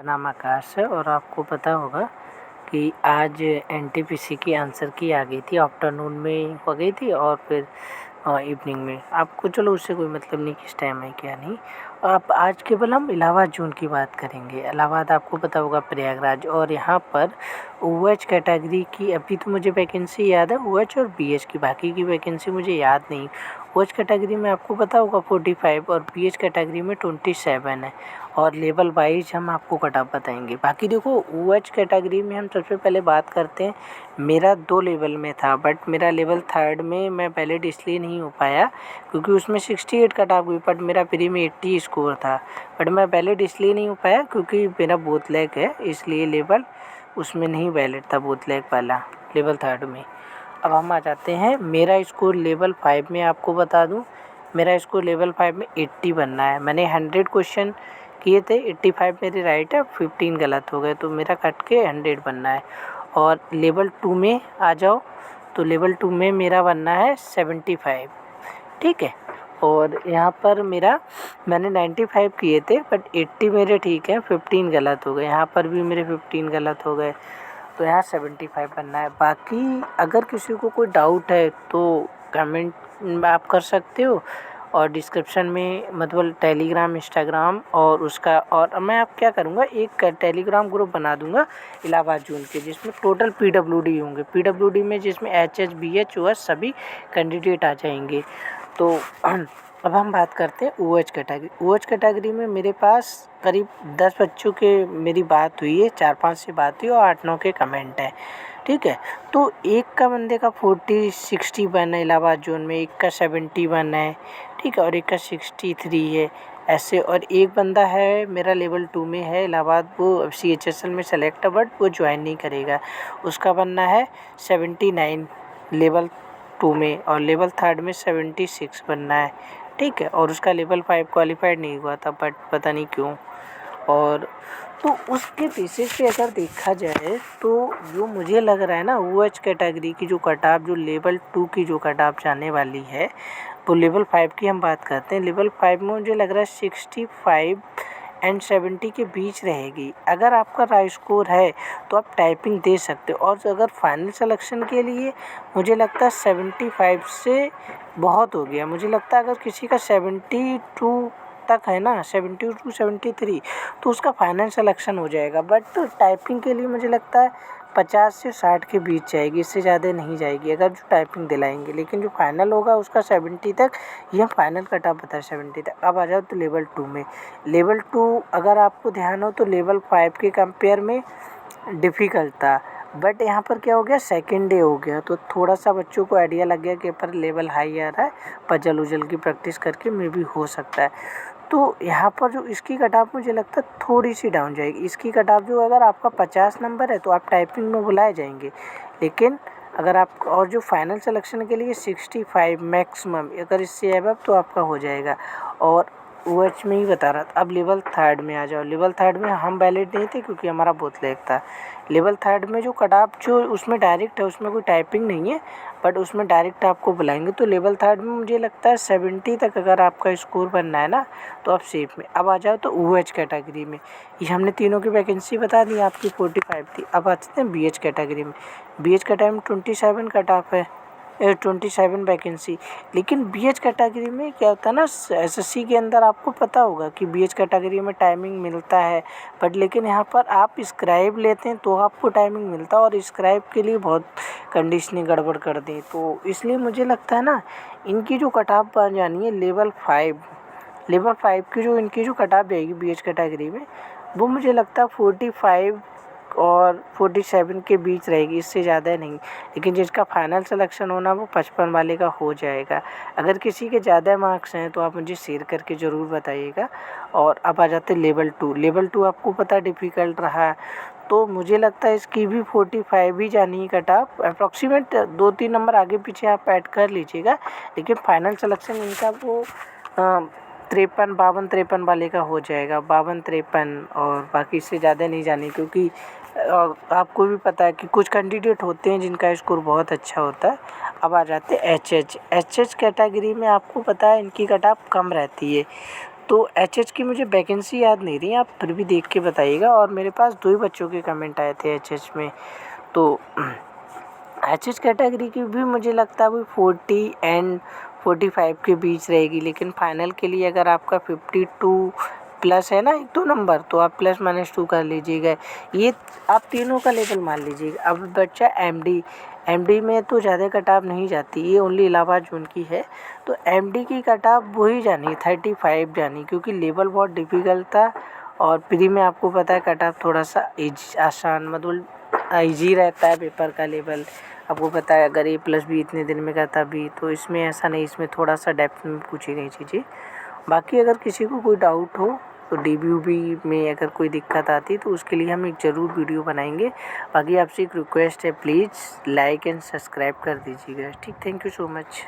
नाम आकाश है और आपको पता होगा कि आज एनटीपीसी की आंसर की आ गई थी, आफ्टरनून में हो गई थी और फिर इवनिंग में। आपको चलो उससे कोई मतलब नहीं किस टाइम है क्या नहीं। आप आज केवल हम इलाहाबाद जोन की बात करेंगे। इलाहाबाद आपको पता होगा प्रयागराज, और यहाँ पर ओएच कैटेगरी की अभी तो मुझे वैकेंसी याद है, ओएच और बीएच की, बाकी की वैकेंसी मुझे याद नहीं। ओएच कैटेगरी में आपको पता होगा 45 और बीएच कैटेगरी में 27 है, और लेवल वाइज हम आपको कट ऑफ बताएंगे। बाकी देखो ओएच कैटेगरी में हम सबसे पहले बात करते हैं। मेरा 2 लेवल में था, बट मेरा लेवल 3 में मैं वैलिड इसलिए नहीं हो पाया क्योंकि उसमें 68 कट ऑफ हुई, बट मेरा प्री में 80 स्कोर था। बट मैं वैलिड इसलिए नहीं हो पाया क्योंकि मेरा बोतलैक है, इसलिए लेवल उसमें नहीं वैलिड था, बोतलैक वाला लेवल 3 में। अब हम आ जाते हैं, मेरा स्कोर लेवल 5 में आपको बता दूं, मेरा स्कोर लेवल 5 में 80 बनना है। मैंने 100 क्वेश्चन किए थे, 85 मेरे राइट है, 15 गलत हो गए, तो मेरा कट के 100 बनना है। और लेवल 2 में आ जाओ तो लेवल 2 में मेरा बनना है 75, ठीक है। और यहाँ पर मैंने 95 किए थे, बट 80 मेरे ठीक है, 15 गलत हो गए, यहाँ पर भी मेरे 15 गलत हो गए, तो यहाँ 75 बनना है। बाकी अगर किसी को कोई डाउट है तो कमेंट आप कर सकते हो, और डिस्क्रिप्शन में मतलब टेलीग्राम, इंस्टाग्राम और उसका, और मैं आप क्या करूँगा, एक टेलीग्राम ग्रुप बना दूँगा इलाहाबाद जोन के, जिसमें टोटल पीडब्ल्यूडी होंगे, पीडब्ल्यूडी में जिसमें एचएच बीएच ओएच सभी कैंडिडेट आ जाएंगे। तो अब हम बात करते हैं ओएच कैटेगरी। ओएच कैटेगरी में मेरे पास करीब 10 बच्चों के मेरी बात हुई है, 4-5 से बात हुई और 8-9 के कमेंट हैं, ठीक है। तो एक का बंदे का 40-61 है इलाहाबाद जोन में, एक का 71 है, ठीक है, और एक का 63 है ऐसे। और एक बंदा है मेरा लेवल 2 में है इलाहाबाद, वो CHSL में सेलेक्ट है, बट वो ज्वाइन नहीं करेगा, उसका बनना है 79 लेवल 2 में, और लेवल 3 में 76 बनना है, ठीक है। और उसका लेवल 5 क्वालिफाइड नहीं हुआ था, बट पता नहीं क्यों। और तो उसके बेसिस पे अगर देखा जाए तो जो मुझे लग रहा है ना, ओएच कैटेगरी की जो कट ऑफ, जो लेवल 2 की जो कट ऑफ जाने वाली है, वो लेवल 5 की हम बात करते हैं। लेवल 5 में मुझे लग रहा है 65 एंड 70 के बीच रहेगी। अगर आपका राइट स्कोर है तो आप टाइपिंग दे सकते हो, और अगर फाइनल सिलेक्शन के लिए मुझे लगता है 75 से बहुत हो गया। मुझे लगता है अगर किसी का 72 तक है ना, 72 to 73, तो उसका फाइनल सिलेक्शन हो जाएगा। बट टाइपिंग के लिए मुझे लगता है 50 से 60 के बीच जाएगी, इससे ज़्यादा नहीं जाएगी अगर जो टाइपिंग दिलाएंगे। लेकिन जो फाइनल होगा उसका 70 तक, ये फाइनल कट ऑफ बता है 70 तक। अब आ जाओ तो लेवल 2 में। लेवल 2 अगर आपको ध्यान हो तो लेवल 5 के कंपेयर में डिफ़िकल्ट था, बट यहाँ पर क्या हो गया, सेकेंड डे हो गया, तो थोड़ा सा बच्चों को आइडिया लग गया कि पर लेवल हाई आ रहा है, पजल उजल की प्रैक्टिस करके मे भी हो सकता है। तो यहाँ पर जो इसकी कट ऑफ मुझे लगता है थोड़ी सी डाउन जाएगी। इसकी कट ऑफ जो, अगर आपका 50 नंबर है तो आप टाइपिंग में बुलाए जाएंगे, लेकिन अगर आप, और जो फाइनल सिलेक्शन के लिए 65 मैक्सिमम, अगर इससे अबव तो आपका हो जाएगा। और ओएच में ही बता रहा था। अब लेवल 3 में आ जाओ। लेवल 3 में हम वैलिड नहीं थे क्योंकि हमारा बोतलैक था। लेवल 3 में जो कट ऑफ जो उसमें डायरेक्ट है, उसमें कोई टाइपिंग नहीं है, बट उसमें डायरेक्ट आपको बुलाएंगे। तो लेवल 3 में मुझे लगता है 70 तक अगर आपका स्कोर बनना है ना, तो आप सेफ में। अब आ जाओ तो ओएच कैटेगरी में, ये हमने तीनों की वैकेंसी बता दी, आपकी 45 थी। अब आते हैं बीएच कैटेगरी में। बीएच कैटेगरी में 27 कट ऑफ है, 27 वैकेंसी। लेकिन बीएच कैटेगरी में क्या होता है ना, एसएससी के अंदर आपको पता होगा कि बीएच कैटेगरी में टाइमिंग मिलता है, बट लेकिन यहाँ पर आप स्क्राइब लेते हैं तो आपको टाइमिंग मिलता है, और स्क्राइब के लिए बहुत कंडीशनें गड़बड़ कर दी। तो इसलिए मुझे लगता है ना, इनकी जो कट ऑफ बन जानी है लेवल 5 की, जो इनकी जो कट ऑफ जाएगी बीएच कैटेगरी में, वो मुझे लगता है 45 और 47 के बीच रहेगी, इससे ज़्यादा नहीं। लेकिन जिसका फाइनल सिलेक्शन होना वो 55 वाले का हो जाएगा। अगर किसी के ज़्यादा मार्क्स हैं तो आप मुझे शेयर करके ज़रूर बताइएगा। और अब आ जाते हैं लेवल 2। लेवल 2 आपको पता डिफ़िकल्ट रहा, तो मुझे लगता है इसकी भी 45 ही जानी है कट ऑफ। अप्रॉक्सीमेट 2-3 नंबर आगे पीछे आप ऐड कर लीजिएगा, लेकिन फाइनल सिलेक्शन इनका वो 53 वाले का हो जाएगा, 52-53, और बाकी इससे ज़्यादा नहीं जानी, क्योंकि आपको भी पता है कि कुछ कैंडिडेट होते हैं जिनका स्कोर बहुत अच्छा होता है। अब आ जाते हैं एचएच कैटेगरी में। आपको पता है इनकी कट ऑफ कम रहती है, तो एचएच की मुझे वैकेंसी याद नहीं रही, आप फिर भी देख के बताइएगा। और मेरे पास 2 ही बच्चों के कमेंट आए थे एचएच में, तो एचएच कैटेगरी की भी मुझे लगता है वो 40 एंड 45 के बीच रहेगी, लेकिन फाइनल के लिए अगर आपका 52 प्लस है ना 1-2 नंबर, तो आप +-2 कर लीजिएगा। ये आप तीनों का लेवल मान लीजिएगा। अब बच्चा एमडी में तो ज़्यादा कट ऑफ नहीं जाती, ये ओनली इलाहाबाद जोन की है, तो एमडी की कट ऑफ वही जानी 35 जानी, क्योंकि लेवल बहुत डिफ़िकल्ट था। और प्री में आपको पता है कट ऑफ थोड़ा सा आसान मतलब ईजी रहता है पेपर का लेवल, आपको पता है। अगर A+ भी इतने दिन में करता भी, तो इसमें ऐसा नहीं, इसमें थोड़ा सा डेप्थ में पूछी गई चीज़ें। बाकी अगर किसी को कोई डाउट हो तो DBUB में अगर कोई दिक्कत आती तो उसके लिए हम एक ज़रूर वीडियो बनाएंगे। बाकी आपसे एक रिक्वेस्ट है, प्लीज़ लाइक एंड सब्सक्राइब कर दीजिएगा। ठीक, थैंक यू सो मच।